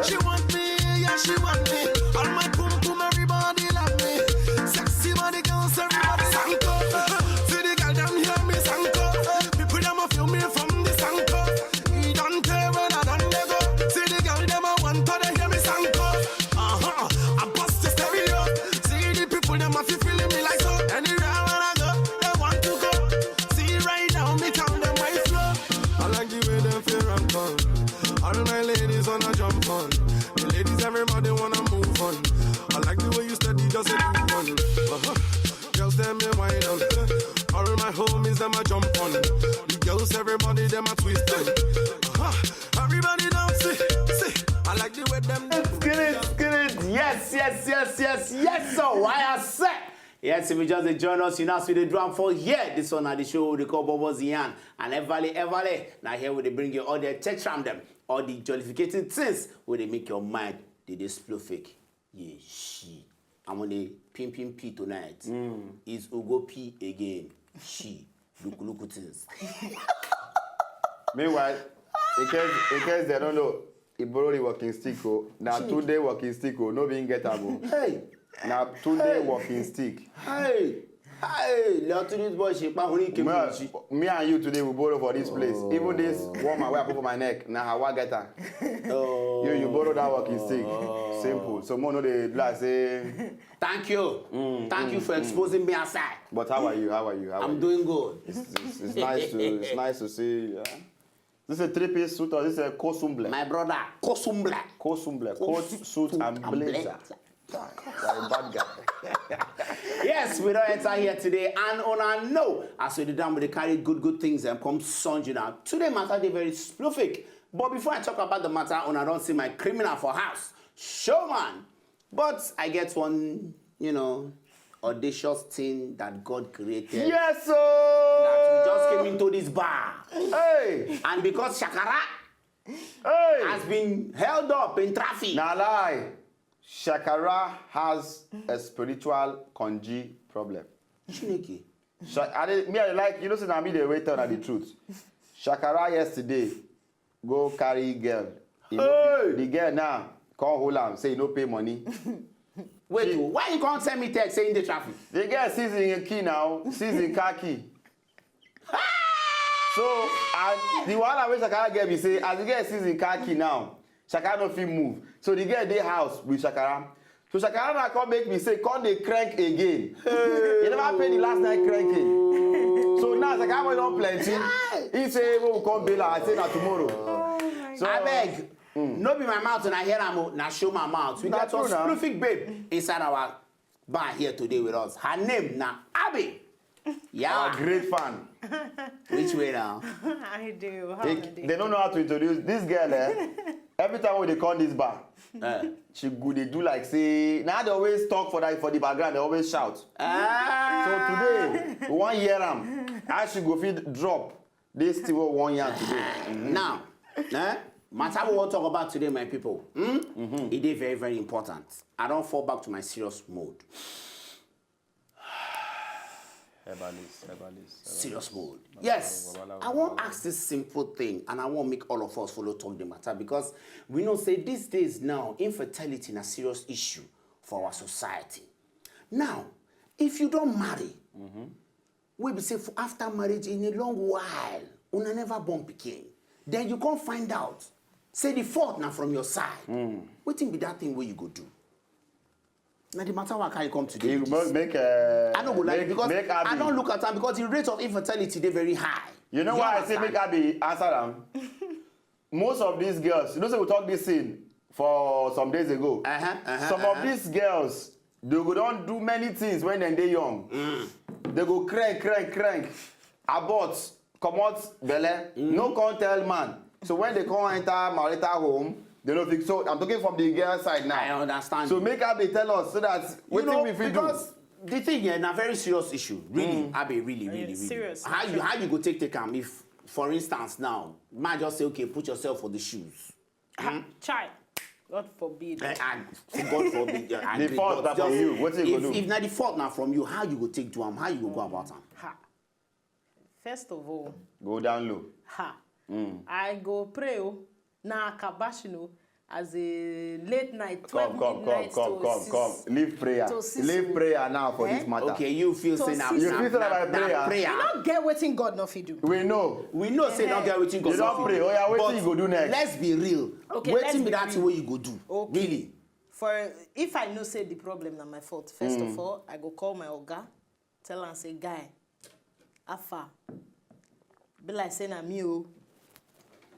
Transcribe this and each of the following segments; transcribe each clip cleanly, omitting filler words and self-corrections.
She want me, yeah, she want me. All my pum pum, everybody love me. Sexy body girls, everybody sanko. See the girl them hear me sanko. People them a feel me from the sanko. He don't care when I don't let go. See the girl them a want to they hear me sanko. I bust the stereo. See the people them a feel me like so. Anywhere when I go, they want to go. See right now me tell them my flow. I like the way them feel I'm gone. All my ladies wanna jump on. The ladies everybody wanna move on. I like the way you steady just a do one. Girls them me wine on. All my homies them a jump on. The girls everybody them a twist on. Everybody dance see. I like the way them. Get it. Yes. So why I said. Yes, if you just join us, you know, see the drum for here. This one at the show, they call BOBOS and Everly. Now here we they bring you all the text from them, all the jollificating things where they make your mind, they display fake. Yeah, she. I'm on the pim P tonight. Is Ugo P again. She. Look things. Meanwhile, in case they don't know, he borrowed the walking stick. Now 2 day walking stick. No being gettable. Hey. Now 2 day walking stick. Hey, this boy me and you today we borrow for this place. Even this woman where I put for my neck. Now how I get her? You borrow that walking stick. Simple. So more no they like say. Thank you. Thank you for exposing me aside. But how are you? I'm doing good. It's nice to see. Yeah. This is a 3-piece suit or this is a costume. My brother, costume. Coat, suit and blazer. You're a bad guy. Yes, we don't enter here today, and on our know, as we done with the carry good things and come sunshine now. Today matter they very specific. But before I talk about the matter, on I don't see my criminal for house, showman. But I get one, audacious thing that God created. Yes, sir. That we just came into this bar. Hey. And because Shakara has been held up in traffic. Nah lie. Shakara has a spiritual conji problem. Chineke. I like, say I mean the way tell the truth. Shakara yesterday go carry girl. The girl now can't hold am, say no pay money. Wait, why you can't send me text saying the traffic? The girl sees in key now, sees in car key. So, and the one I wish Shakara girl be say, as the girl sees in car key now, Shakara no fit move. So the girl dey house with Shakara. So Shakara now come make me say, come they crank again. You never pay the last night cranking. So now Shakara don't plenty. He say, we will come bail. I say na tomorrow. So I beg. No be my mouth and I hear am now show my mouth. We got a specific babe inside our bar here today with us. Her name na Abby. Yeah. Our great fan. Which way now? I do. They don't know how to introduce this girl. Every time when they call this bar, she go they do like say now they always talk for the background, they always shout. So today, we want hear them. I should go feed drop. This still 1 year today. Now, matter we want to talk about today, my people. It is very, very important. I don't fall back to my serious mode. Serious mode. Yes, I want to ask this simple thing, and I want to make all of us follow talk the matter, because we know say these days now infertility is a serious issue for our society. Now, if you don't marry, we be say for after marriage in a long while, una never born pikin, then you can't find out. Say the fault now from your side. Wetin be that thing where you go do? Now the matter why can't you come today? You make I don't go like because I don't look at them because the rate of infertility they very high. You know why I say make Abby answer them? Most of these girls, say we talk this scene for some days ago. Some of these girls, they go don't do many things when they're young. They go crank, abort, come out, belly, no can't tell man. So when they come enter marital home, they don't think so. I'm talking from the girl side now. I understand. So make Abby tell us so that we think we feel because the thing is a very serious issue. Really, Abby, really. Serious. How you go take them if, for instance, now might just say, okay, put yourself for the shoes. Child, God forbid. God forbid. The fault now from you. What's it going to do? If not the fault now from you, how you go take to them? How you go about them? First of all, go down low. I go pray. Na kabashino, as a late night, 12 midnight come. Leave prayer. Leave prayer now for this matter. Okay, you feel say now. You feel say na prayer. You don't get wetin God no fit do. We know. Say not get wetin God. You don't pray. Oh yeah, wetin you go do next? Let's be real. Okay, Wetin be that way you go do? Okay. Really? For if I know say the problem na my fault, first of all, I go call my oga, tell am say, guy, afa, be like say na me o.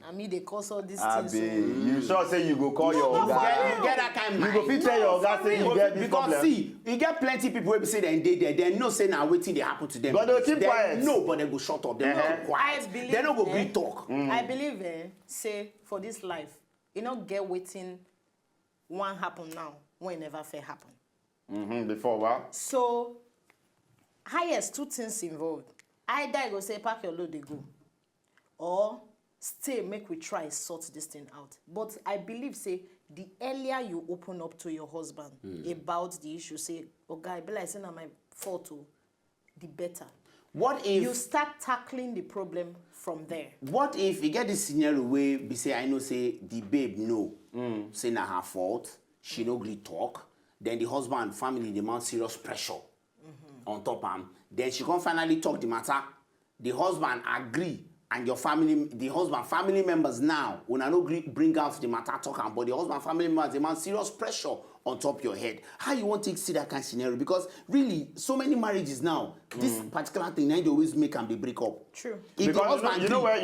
Na me dey cause all these things. You sure say you go call your oga? You get that kind of mind. You go fit tell your oga say you get this problem. Because see, you get plenty people wey be say dem dey there, dem know say na wetin dey happen to them. But they keep quiet. No, but they go shut up. They no go quiet. They no go gree talk. I believe, say for this life, you no get wetin wan happen now when never fair happen. Before what? So, highest two things involved. Either I go say pack your load, they go, or stay, make we try sort this thing out. But I believe, say, the earlier you open up to your husband about the issue, say, oh guy, be like say na my fault, the better. What if you start tackling the problem from there? What if you get this scenario where be say I know say the babe no, say na her fault, she no gree talk, then the husband family demand serious pressure on top am, then she can finally talk the matter, the husband agree, and your family, the husband family members now will not bring out the matter talk am, but the husband family members demand serious pressure on top your head. How you want to see that kind of scenario? Because really, so many marriages now, this particular thing, they always make and they break up. True. If because the husband you know where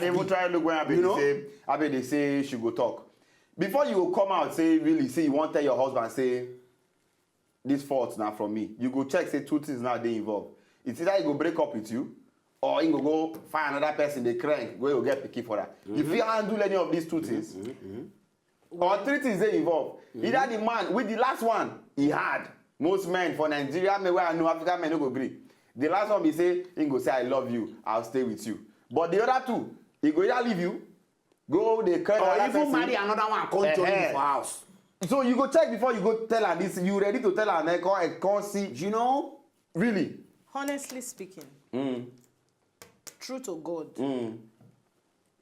they will try to look where they say she go talk. Before you go come out, say really, say you want to tell your husband, say this fault now from me. You go check, say two things now they involved. It's either he go break up with you, or he go find another person they crank, where you get picky for that. If you handle any of these two things, or three things they involve. Either the man with the last one he had. Most men for Nigeria, me where I know African men no go agree. The last one he say, he go say I love you, I'll stay with you. But the other two, he go either leave you, go they crank or another even marry another one, come join you for house. So you go check before you go tell her this. You ready to tell her and then come see. You know, really. Honestly speaking, true to God,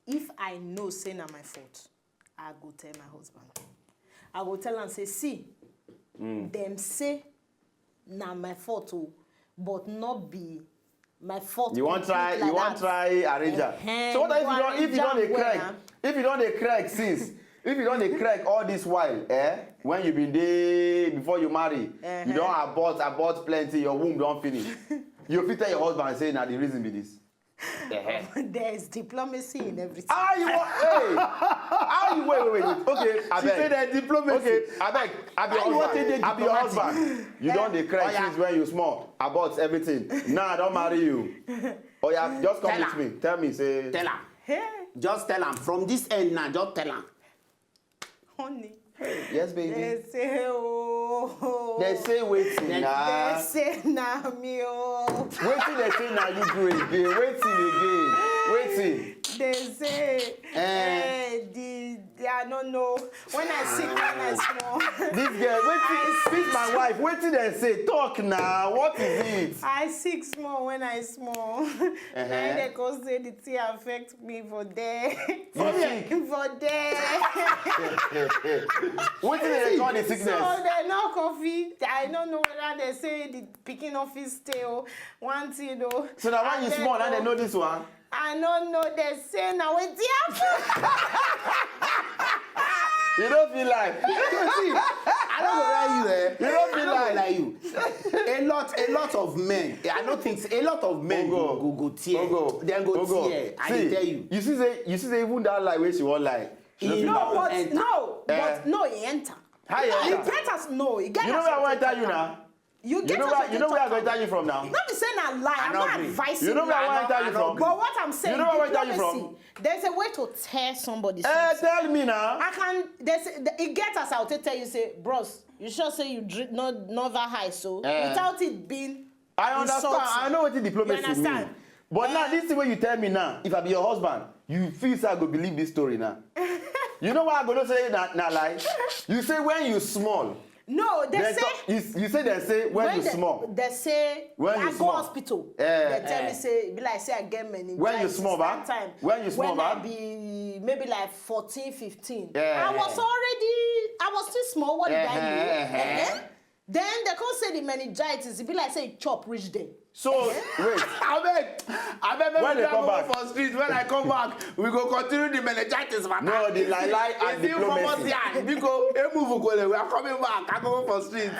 if I know say na my fault, I go tell my husband. I go tell am say, see, them say na my fault, but not be my fault. You want try, like you want try arrange her. So what if you don't crack? If you don't crack since, if you don't crack all this while, when you been there before you marry, you don't abort plenty, your womb don't finish. You fit tell your husband say na the reason be this. There's diplomacy in everything. Wait. Okay, I beg. She said that diplomacy. Okay, I beg. I be your husband. You don't dey cry since when you small. Abort everything. Nah, I don't marry you. Oh yeah, just come with me. Tell me, say. Tell her. Hey, Just tell her. From this end now, just tell her. honey. Yes, baby. They say, oh. They say waiting. They say na me, oh. Waiting, they say now you do again. Waiting. They say, I don't know. When I sick, when I small. This girl, waiting. Speak my wife. Waiting, they say talk now. What is it? I sick small when I small. And they go say the tea affect me for there. For there. What did they call the sickness? So they no coffee. I don't know whether they say the picking office stay or one thing though. So now when you small, now they know this one. I don't know. They say now it's You don't feel like. I don't go lie you, You don't feel like you. A lot of men. I don't think a lot of men go tear. Then go tear. I tell you. You see, say even that lie where she won't lie. but he enter. How you enter? He get us no. He get You know where I want to tell you now. You know where I'm going to tell you from now. Not be saying I lie. I'm not advising. You know where I want to tell you from. But what I'm saying, You know where I tell you from. There's a way to tear somebody. Tell me now. I can. It gets us out to tell you say, bros, you sure say you drink never high so without it being. I understand. Insulting. I know what the diplomacy You understand? mean. But now this is what you tell me now. If I be your husband, you feel say I go believe this story now. You know what I'm going to say? Nah lie. You say when you small. No, they say. You say they say when you small. They say when I you go small. hospital. They tell me say be like say I get meningitis. When you small, ba? Time. When you small, ba? When I be maybe like 14, 15. Yeah. I was still small. What did I do? Then they can't say the meningitis. It be like say chop reach there. So wait, I beg when they come back for street. When I come back, we go continue the meningitis matter. No, the lie and diplomacy. Because we are coming back. I go for street.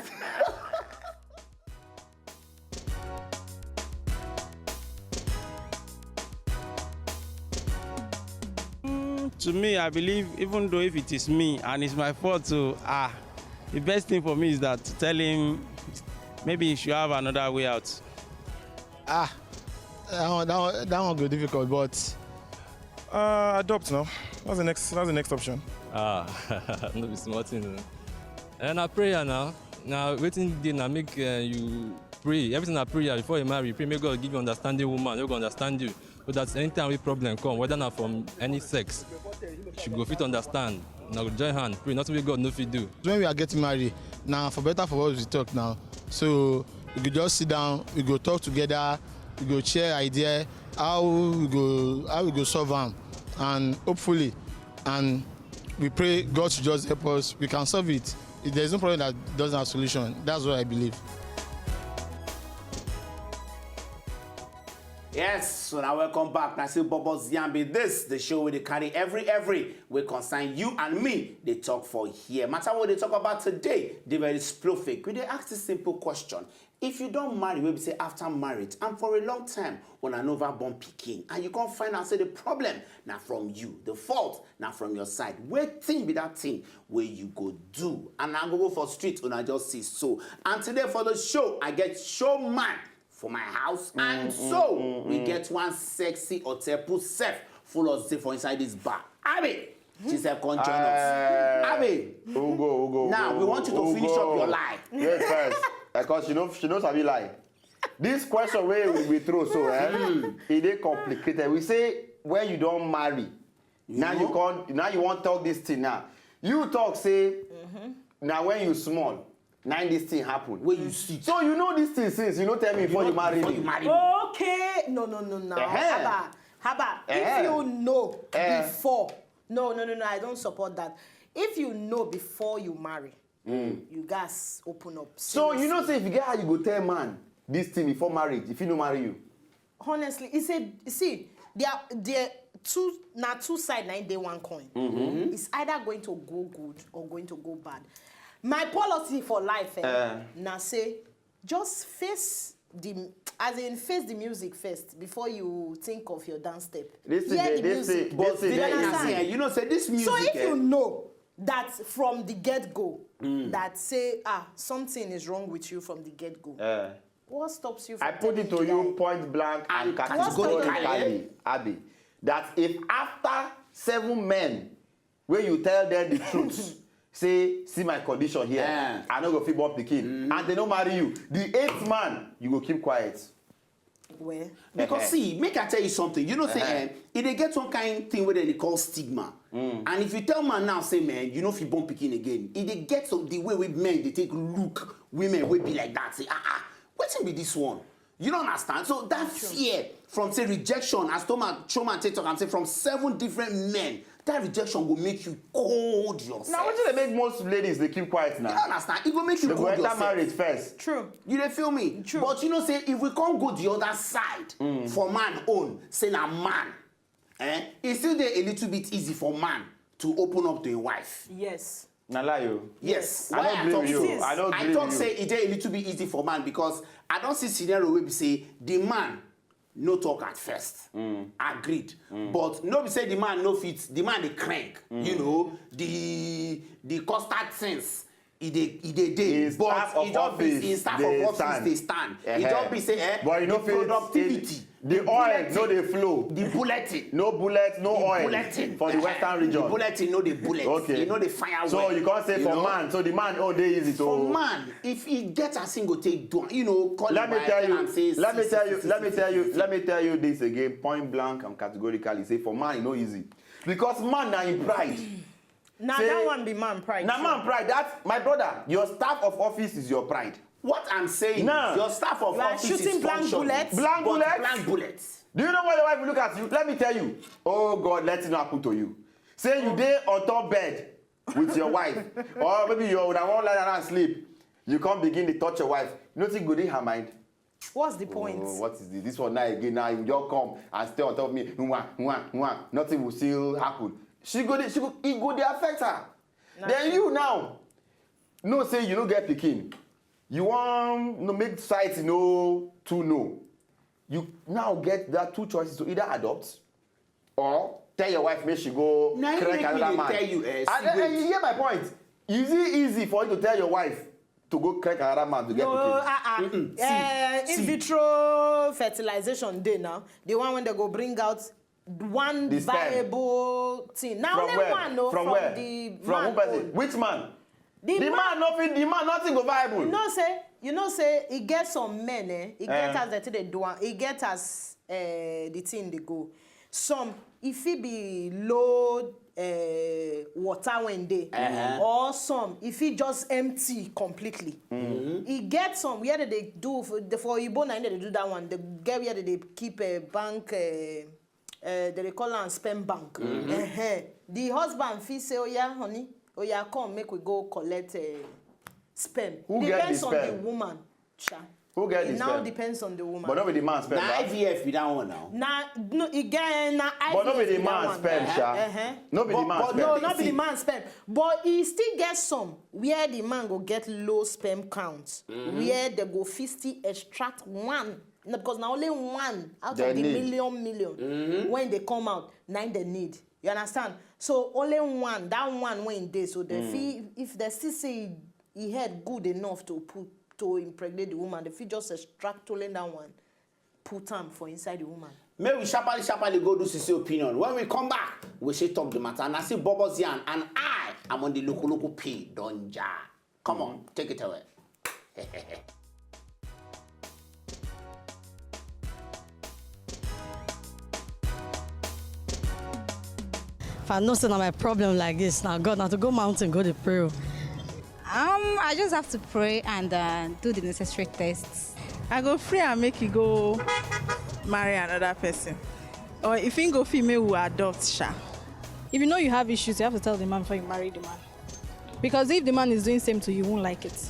To me, I believe even though if it is me and it's my fault, so the best thing for me is that to tell him maybe he should have another way out. That one go difficult, but adopt now. That's the next option. No be small thing. And na prayer now. Now wetin dey na make you pray. Everything na prayer before you marry. Pray make God give you understanding woman who go understand you. So that anytime wey problem come, whether na from any sex, she go fit understand. Now join hand, pray. Nothing wey God no fit do. When we are getting married, now for better for us we talk now. So we go just sit down, we go talk together, we go share idea how we go solve am, and hopefully, and we pray God should just help us. We can solve it. If there is no problem that doesn't have solution, that's what I believe. Yes, so now welcome back. Now see BOBOS Yambi. This the show where they carry every we concern you and me. They talk for here. Matter what they talk about today, they very splofik. We they ask this simple question: if you don't marry, we say after marriage, and for a long time, when an overborn picking, and you can't find out say the problem now from you, the fault now from your side. Wetin be that thing where you go do? And I go for street when I just see so. And today for the show, I get showman for my house, and so we get one sexy hotel self full of stuff for inside this bar. Abby, she said, "Come join us." Abby, Ugo. now we want you to finish up your lie. Yes, first, because she knows how we lie. This question where we throw so it is complicated. We say when you don't marry, now you want to talk this thing now. You talk say now when you small. Now this thing happen. Where you see. So you know this thing since you don't tell me before you marry me. Okay. No. Haba. If you know before. No. I don't support that. If you know before you marry, you guys open up. So you know say if you get how you go tell man this thing before marriage, if he no marry you. Honestly, there are two sides now they one coin. It's either going to go good or going to go bad. My policy for life now say just face the music first before you think of your dance step. But you know say this music. So if you know that from the get-go that say something is wrong with you from the get-go, what stops you from I put it to you point blank and categorically, Abby, that if after 7 men where you tell them the truth, say, see my condition here, I no go fit born pikin, and they don't marry you, the 8th man, you go keep quiet. Where? Because see, make I tell you something. You know, say, if they get some kind of thing where they call stigma, and if you tell man now, say, man, you know if you born pikin again, if they get some the way with men, they take look, women will be like that, say, what's be this one? You don't understand. So that fear from say rejection, as Choma TikTok, I'm saying from 7 different men, that rejection will make you cold yourself. Now, what do they make most ladies they keep quiet now? You don't understand. It will make you cold yourself. They marriage first. True. You dey feel me? True. But you know, say if we can't go the other side for man own, say na man, it's still there a little bit easy for man to open up to a wife. Yes. Na lie you. Yes. I don't blame you. I don't blame you. I talk say it a little bit easy for man because I don't see scenario where we say the man no talk at first. Agreed. But no be say the man no fit, the man dey crank. You know, the constant sense. He dey but he don't be in staff of office they stand. He don't be say but you know productivity. The oil no dey flow. The bulletin. No bullet, no oil. Bulletin. For the western region. The bulletin, no the bullet. Okay. You know the fire. So you can't say for man. So the man all day easy to. For man, if he gets a single take down, you know, call let me tell you. and say, Let me tell you this again, point blank and categorically. Say for man, it's not easy because man na in pride. Now that one be man pride. Now man pride, that my brother, your staff of office is your pride. What I'm saying, Nah. your staff of You are office shooting is blank functioning. bullets? Blank bullets? Blank bullets. Do you know why your wife will look at you? Let me tell you. Oh God, let it not happen to you. Say you day on top bed with your wife, or maybe you won't lie down and sleep. You can't begin to touch your wife. Nothing good in her mind. What's the point? Oh, what is this? This one now again. Now you just come and stay on top of me. Nothing will still happen. It go dey affect her. Then you now, no say you no get pikin. You want no make society no to know. You now get that two choices to either adopt or tell your wife make she go Now you correct make me another dey man. tell you, And you hear my point. Is it easy for you to tell your wife to go correct another man to get pikin? In vitro fertilization day now. The one when they go bring out one The sperm. viable thing. Now From only where? one no, From where? the From man who person? own. Which man? The man Nothing go viable. You know say it get some men it get as the thing they do it get as the thing they go. Some if it be low water when they or some if it just empty completely. It get some where they do for Igbo na they do that one. They get where they keep a bank they call it sperm bank. The husband feel say, oh yeah, honey, oh yeah, come make we go collect sperm. Who get Depends the on sperm? the woman. Cha. Who get It the now sperm? depends on the woman. But not be the man sperm. Now right? IVF be that one now. No, again, But not be the man sperm, sha. No be the man sperm. No, not be the man sperm. But he still get some where the man go get low sperm count. Where they go 50 extract one. No, because now only one out They of the need. million when they come out, 9 they need. You understand? So only one, that one when they so they feel if they still say he had good enough to impregnate the woman, they feel just extract only that one, put them for inside the woman. May we sharply go do Sisi opinion. When we come back, we should talk the matter. And I see BOBOS here and I am on the local P. Donja. Come on, take it away. If I know my problem like this, now God, now to go mountain, go to pray. I just have to pray and do the necessary tests. I go free and make you go marry another person. Or if you go female, we adopt Sha. If you know you have issues, you have to tell the man before you marry the man. Because if the man is doing same to you, you won't like it.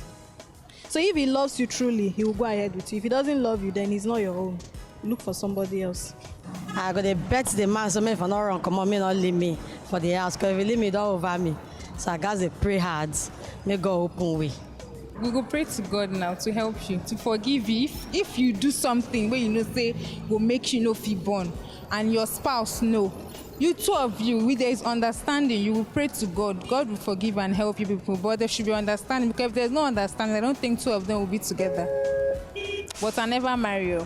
So if he loves you truly, he will go ahead with you. If he doesn't love you, then he's not your own. Look for somebody else. I got to bet the man, so if I'm not wrong, come on, me not leave me for the house. Because if you leave me, don't over me. So I got to pray hard. May God open way. We go pray to God now to help you, to forgive you. If you do something where you know say will make you know feel born, and your spouse know, you two of you, with there is understanding, you will pray to God. God will forgive and help you people, but there should be understanding, because if there's no understanding, I don't think two of them will be together. But I never marry you.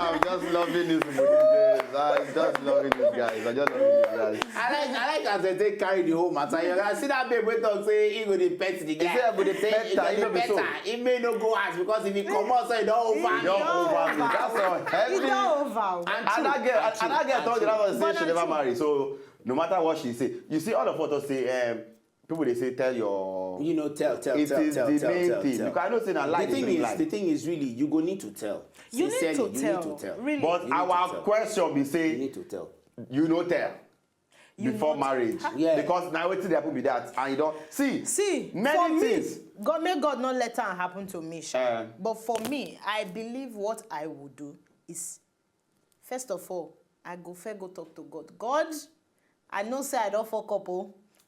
I'm just loving this guys. I'm just loving these guys. I like as they take carry the whole matter. You can see that babe wey talk say he go dey pet the guy. He say I go dey pet her, he no be so. He may no go as because if he come out, so he don't over. You don't over me. That's all. It's not over. And that girl told the last one say she never marry. So no matter what she say, you see all the photos say people they say tell your. You know, tell. It is the main thing. Because I know say na lie is bring lie. The thing is really you go need to tell. You need to Sincerely, tell. Really. But our question be You say need to tell. you no tell before marriage. Yeah. Because now wetin dey happen be that, and you don't see for many me, things. God may God not let that happen to me, Sha. But for me, I believe what I would do is, first of all, I go talk to God. God, I know say I don't fuck up,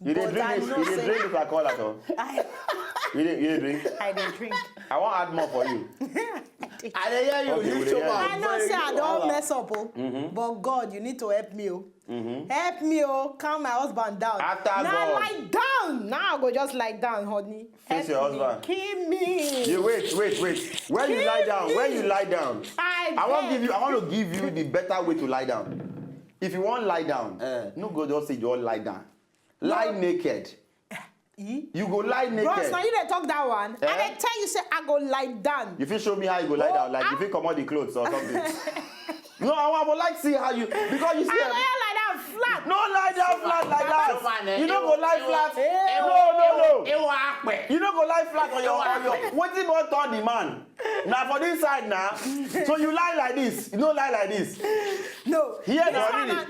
You didn't drink this alcohol at all. You didn't drink. I didn't drink. I want to add more for you. I dey hear you. Okay, You we show dey hear up. I know say I don't mess up, but God, you need to help me, Help me, calm my husband down. After now God. lie down. Now I go just lie down, honey. Face Help your me. husband. Kill me. You wait. When you lie down, I want to give you the better way to lie down. If you want lie down, no go just say you want lie down. Lie naked. You go lie naked. Bros, now you dey talk that one. I dey tell you say I go lie down. You fit show me how you go lie down, like if you come out the clothes or something. No, I would like to see how you, because you see. I like that flat. No, lie down flat like that. You don't go lie flat. No. You don't go lie flat on your. What if you turn the man? Now for this side now. So you lie like this. You don't lie like this. No. Here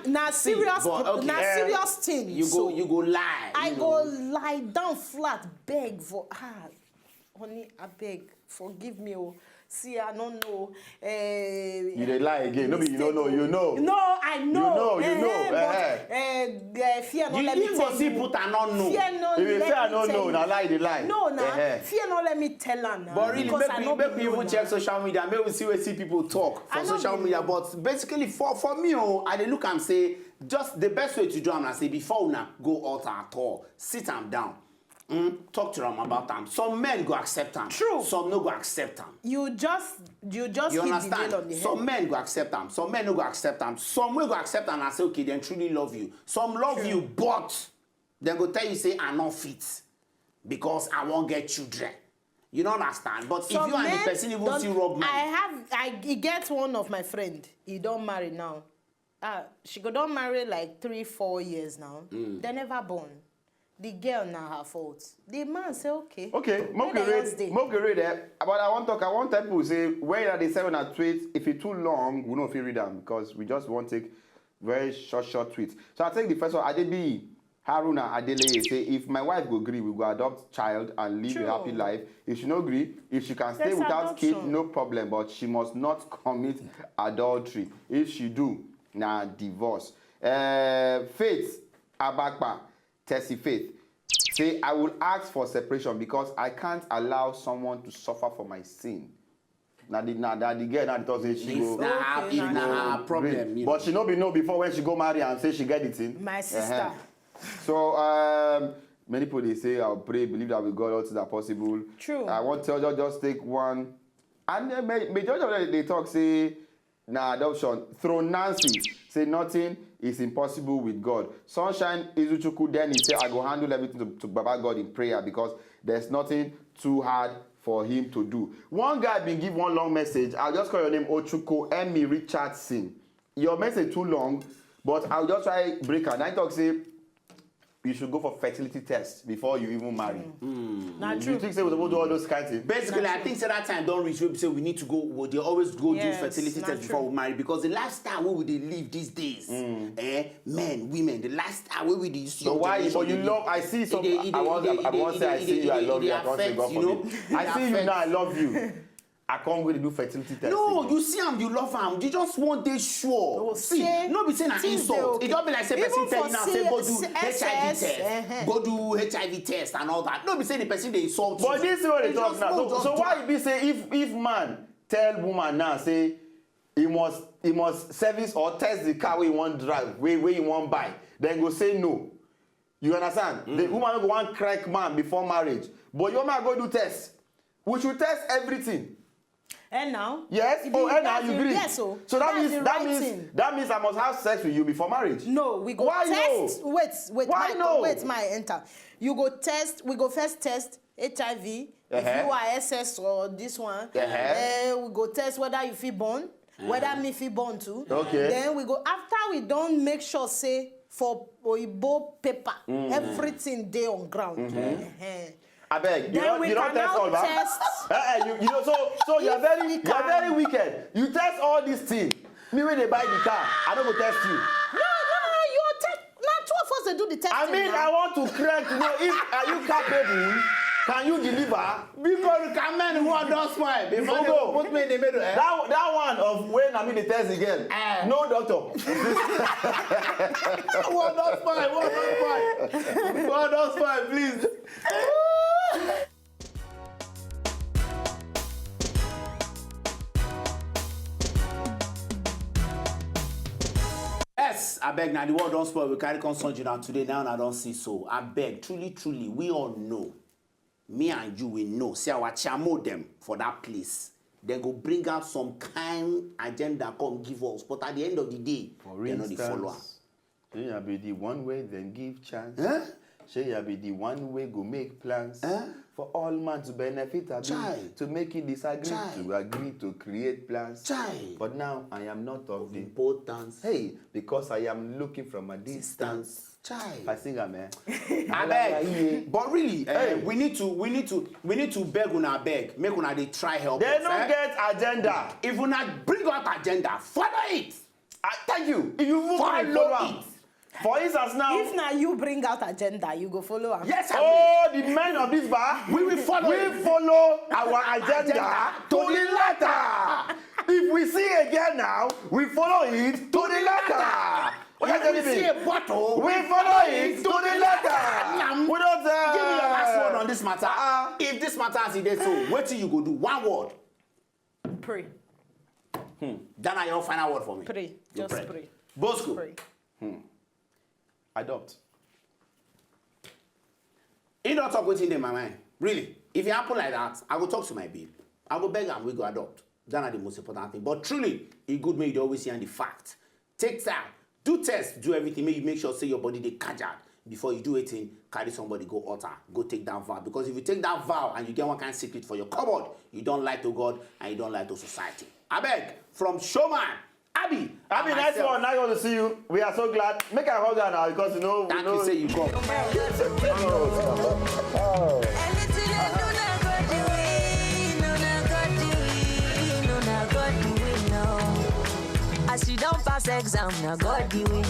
now serious. Serious thing. You go lie. I go lie down flat, beg for honey, I beg, forgive me. Oh. See, I don't know. You dey lie again. No, you don't know. You know. No, I know. You know. Fear not let me tell you. Put I don't know. Fear not If you let say I me don't tell know, you. now lie the lie. No, fear not let me tell her now. But really, make we even check social media. Maybe we see people talk for social media. But basically, for me, I dey look and say, just the best way to do am na say before una go altar at all, sit am down. Talk to them about them. Some men go accept them. True. Some no go accept them. You just you hit the nail on the head. Some men go accept them. Some men no go accept them. Some will go accept them and say, okay, they truly love you. Some love you, but then go tell you, say, I'm not fit because I won't get children. You don't understand. But if you and the person even still rub man. I get one of my friend. He don't marry now. She go don't marry like 3-4 years now. They never born. The girl now her fault. The man say okay. Okay, Moke read that. But I want people say where they say on a tweet, if it's too long, we don't feel read them because we just want to take very short tweets. So I take the first one. Adebi Haruna Adele say if my wife go agree, we go adopt child and live a happy life. If she no agree, if she can stay without kid, no problem. But she must not commit adultery. If she do, nah divorce. Faith Abakpa. Tessie Faith say I will ask for separation because I can't allow someone to suffer for my sin. Now the girl now talk say she go problem. But she no be know before when she go marry and say she get it in. My sister. So many people they say I'll pray, believe that with God all things are possible. True. I want to tell you just take one. And then majority of them they talk say adoption. Through Nancy say nothing is impossible with God. Sunshine Izuchuku then he say I go handle everything to Baba God in prayer because there's nothing too hard for him to do. One guy been give one long message. I'll just call your name Ochuko Emmy Richardson. Your message too long, but I'll just try break her. I talk say you should go for fertility test before you even marry. You think say we're supposed to do all those kinds of things? Basically, I think that time don't reach. We say we need to go. Well, they always go do fertility test before we marry because the lifestyle where we they live these days, men, women, the lifestyle where we use. So why? But you love. I see some. I want to say I see you. I love you. I can't say God forbid. I see you now. I love you. I can't go to do fertility testing. No, you see him, you love him. You just want to sure. See, no be saying an insult. Okay. It don't be like say person tell you now say go do HIV test, go do HIV test and all that. No be saying the person they insult you. But this is what they talk now. So why be say if man tell woman now say he must service or test the car where he want drive, where he want buy, then go say no. You understand? The woman go want crack man before marriage, but your man go do test. We should test everything. And now? Yes. And now you agree. Yes, so that means I must have sex with you before marriage. No, we go Why test. No? Wait. Why no? Wait, my enter. You go test. We go first test HIV. If you are SS or this one, we go test whether you feel born, whether me feel born too. Okay. Then we go after we don't make sure say for Oibo paper, everything there on ground. I beg. You don't test all that. So you're very wicked. You test all these things. Me when they buy the car, I don't go test you. No. You test. Now 2 of us they do the testing. I mean, I want to crack to know if are you capable. Can you deliver? Because you can men who are not smart. Before they put me in the middle. That one of when I mean the test again. No doctor. One not smart, please. Yes, I beg now the world don't spoil. We carry constant now today. Now I don't see so. I beg, truly, we all know. Me and you will know. See our chamo them for that place. Then go bring out some kind agenda come give us. But at the end of the day, they're not the follower. Shey ya be the one way then give chance. Shey ya be the one way go make plans. for all man to benefit, to make it disagree, to agree to create plans. But now I am not of the importance. Hey, because I am looking from a distance. I sing a man. I beg. But really, we need to beg on our beg. Make una they try help. They don't get agenda. If we not bring out agenda, follow it. Thank you. If you follow it. For instance, now, if now you bring out agenda, you go follow am. Yes, the men of this bar, we will follow. We follow our agenda to the letter. If we see again now, we follow it to the letter. If we see a bottle, we follow it to the letter. We don't give me your last word on this matter. If this matter is there, so what do you go do? One word. Pray. That are your final word for me. Pray. Just pray. Bosco. Pray. Adopt. You don't talk what's in my mind. Really. If it happen like that, I will talk to my babe. I will beg and we go adopt. That's not the most important thing. But truly, it good make you always see on the fact. Take time. Do tests. Do everything. Make sure say your body they catch out. Before you do anything, carry somebody, go altar. Go take that vow. Because if you take that vow and you get one kind of secret for your cupboard, you don't lie to God and you don't lie to society. I beg. From Showman. Abby, nice one. Nice one to see you. We are so glad. Make a hug now because you know. Thank you, say you come. As you don't pass exam, now God do it.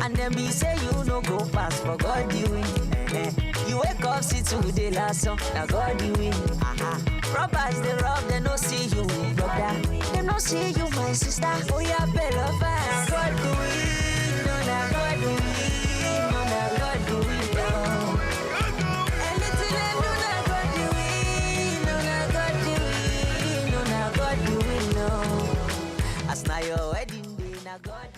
And then be say you no go pass, for God do it. You wake up, see today last song, now God do it. Robbers they rob, they no see you, brother. They no see you, my sister. Oh yeah, better fast. God do it, no, now God do it, no, now God do it. Anything they do, now God do it, no, now God do it, no, now God do it, no. As now your wedding day, now God.